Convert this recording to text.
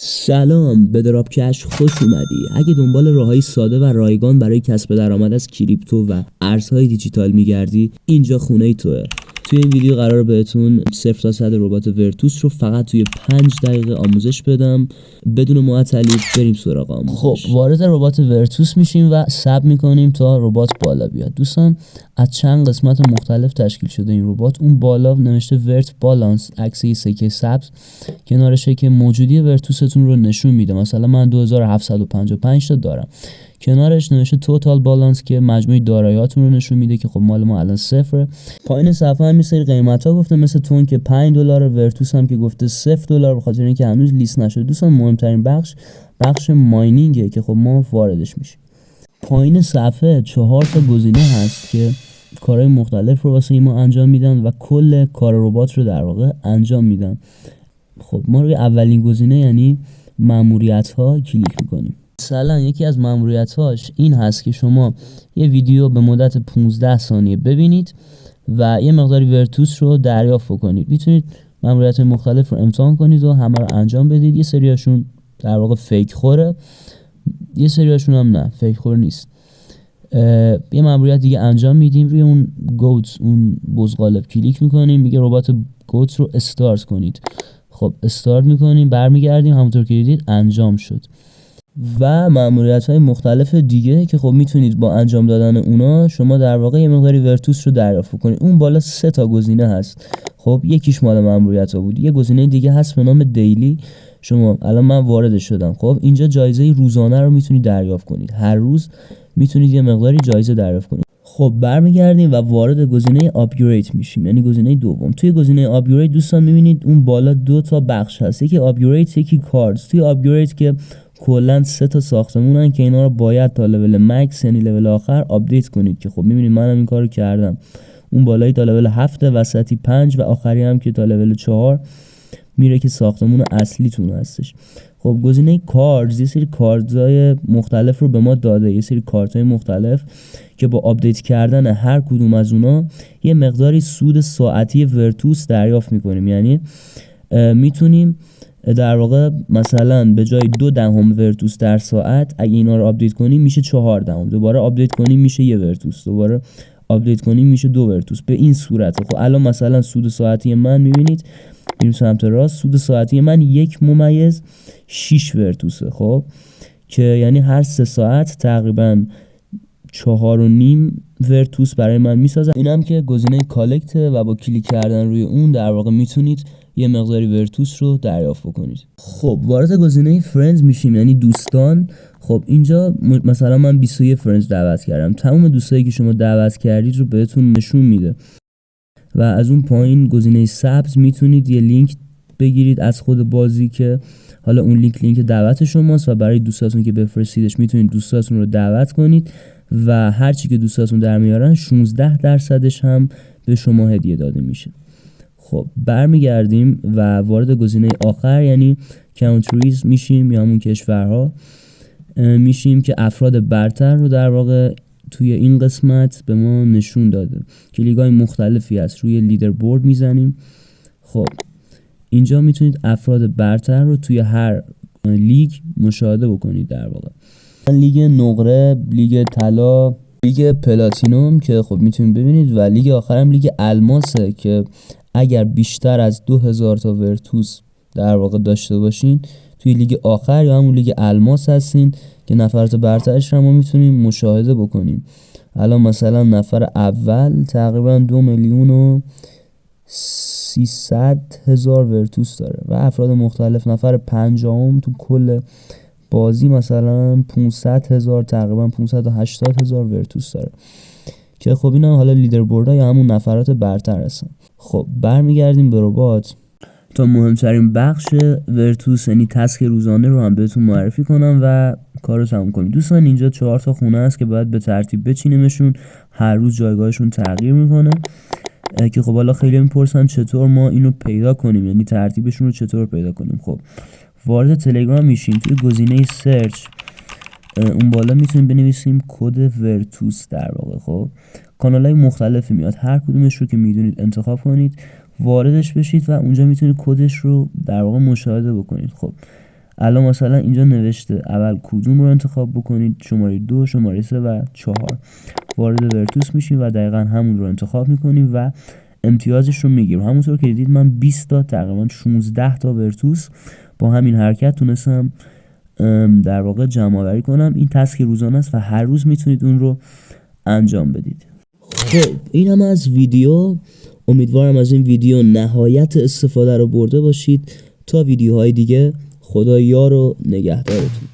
سلام، به دراپکش خوش اومدی. اگه دنبال راههای ساده و رایگان برای کسب درآمد از کریپتو و ارزهای دیجیتال میگردی، اینجا خونه توه. توی این ویدیو قرار بهتون 0 تا 100 ربات ورتوس رو فقط توی 5 دقیقه آموزش بدم. بدون معطلی بریم سراغ آموزش. خب وارد ربات ورتوس میشیم و ساب میکنیم تا ربات بالا بیاد. دوستان، از چند قسمت مختلف تشکیل شده این ربات. اون بالا نوشته ورت بالانس، عکس یه سکه سبز کنارشه که موجودی ورتوستون رو نشون میده. مثلا من 2755 تا دارم. کنارش نوشته توتال بالانس که مجموع داراییاتون رو نشون میده که خب مال ما الان صفره. پایین صفحه هم سری قیمت ها گفته، مثل تون که $5، ورتوس هم که گفته $0، به خاطر اینکه هنوز لیست نشده. دوستان مهمترین بخش ماینینگه که خب ما واردش میشیم. پایین صفحه 4 تا گزینه هست که کارهای مختلف رو واسه ما انجام میدن و کل کار ربات رو در واقع انجام میدن. خب ما روی اولین گزینه یعنی ماموریت ها کلیک میکنیم. مثلا یکی از ماموریت‌هاش این هست که شما یه ویدیو به مدت 15 ثانیه ببینید و یه مقداری ورتوس رو دریافت کنید. میتونید ماموریت‌های مختلف رو امتحان کنید و همه رو انجام بدید. یه سریاشون در واقع فیک خوره، یه سریاشون هم نه، فیک خور نیست. یه ماموریت دیگه انجام میدیم، روی اون گوتس، اون بزغالب کلیک میکنیم، میگه ربات گوتس رو استارت کنید. خب استارت میکنیم، برمیگردیم، همونطور که دیدید انجام شد. و ماموریت‌های مختلف دیگه که خب میتونید با انجام دادن اونا شما در واقع یه مقداری ورتوس رو دریافت کنید. اون بالا 3 تا گزینه هست. خب یکیش مال ماموریت‌ها بود. یه گزینه دیگه هست به نام دیلی. شما الان من وارد شدم. خب اینجا جایزه روزانه رو میتونید دریافت کنید. هر روز میتونید یه مقداری جایزه دریافت کنید. خب برمیگردیم و وارد گزینه آپگرید میشیم، یعنی گزینه دوم. توی گزینه آپگرید دوستان میبینید اون بالا 2 تا بخش هست، یکی آپگرید یکی کاردز. توی آپگرید که کلا 3 تا ساختمونن که اینا رو باید تا لول مکس یعنی لول آخر آپدیت کنید که خب میبینید منم این کارو کردم. اون بالایی تا لول 7، وسطی 5 و آخری هم که تا لول 4 میره که ساختمون اصلیتون هستش. خب گزینه کاردز یه سری کاردهای مختلف رو به ما داده، یه سری کارت‌های مختلف که با آپدیت کردن هر کدوم از اونا یه مقداری سود ساعتی ورتوس دریافت میکنیم. یعنی میتونیم در واقع مثلا به جای 0.2 ورتوس در ساعت اگه اینا رو آپدیت کنیم میشه 0.4، دوباره آپدیت کنیم میشه 1 ورتوس، دوباره آپدیت کنیم میشه 2 ورتوس. به این صورته. خب الان مثلا سود ساعتی من میبینید این سمت راست، سود ساعتی من 1.6 ورتوسه. خب که یعنی هر 3 ساعت تقریبا 4.5 ورتوس برای من میسازه. اینم که گزینه کالکت و با کلیک کردن روی اون در واقع میتونید یه مقداری ورتوس رو دریافت کنید. خب وارد گزینه فرندز میشیم، یعنی دوستان. خب اینجا مثلا من 21 فرندز دعوت کردم. تمام دوستایی که شما دعوت کردید رو بهتون نشون میده. و از اون پایین گزینه سبز میتونید یه لینک بگیرید از خود بازی که حالا اون لینک دعوت شماست و برای دوستاتون که بفرستیدش میتونید دوستاتون رو دعوت کنید و هر چی که دوستاتون در میارن 16% هم به شما هدیه داده میشه. خب برمیگردیم و وارد گزینه آخر یعنی کانتریز میشیم یا همون کشورها میشیم که افراد برتر رو در واقع توی این قسمت به ما نشون داده که لیگ‌های مختلفی هست. روی لیدر بورد میزنیم. خب اینجا میتونید افراد برتر رو توی هر لیگ مشاهده بکنید در واقع. لیگ نقره، لیگ طلا، لیگ پلاتینوم که خب میتونید ببینید و لیگ آخرم لیگ الماسه که اگر بیشتر از 2000 تا ورتوس در واقع داشته باشین توی لیگ آخر یا همون لیگ الماس هستین که نفرات برترش رو ما میتونیم مشاهده بکنیم. الان مثلا نفر اول تقریبا 2,300,000 ورتوس داره و افراد مختلف. نفر پنجم تو کل بازی مثلا 500,000 تقریبا 580,000 ورتوس داره که خب اینا حالا لیدر بوردها یا همون نفرات برتر هستن. خب برمیگردیم به ربات تا مهمترین بخش ورتوس یعنی تسک روزانه رو هم بهتون معرفی کنم و کار رو تموم کنیم. دوستان اینجا 4 تا خونه هست که باید به ترتیب بچینیمشون، هر روز جایگاهشون تغییر میکنه که خب حالا خیلی میپرسن چطور ما اینو پیدا کنیم، یعنی ترتیبشون رو چطور پیدا کنیم. خب وارد تلگرام میشیم، توی گزینه سرچ اون بالا میتونیم بنویسیم کد ورتوس در واقع. خب کانال‌های مختلفی میاد، هر کدومش رو که میدونید انتخاب کنید، واردش بشید و اونجا میتونید کدش رو در واقع مشاهده بکنید. خب الان مثلا اینجا نوشته اول کدوم رو انتخاب بکنید، شماره 2، شماره 3 و 4. وارد ورتوس میشیم و دقیقا همون رو انتخاب میکنیم و امتیازش رو میگیریم. همونطور که دیدید من 20 تا تقریبا 16 تا ورتوس با همین حرکت تونستم در واقع جمع آوری کنم. این تسک روزانه است و هر روز میتونید اون رو انجام بدید. خب این هم از ویدیو. امیدوارم از این ویدیو نهایت استفاده رو برده باشید. تا ویدیوهای دیگه، خدا یار و نگهدارتون.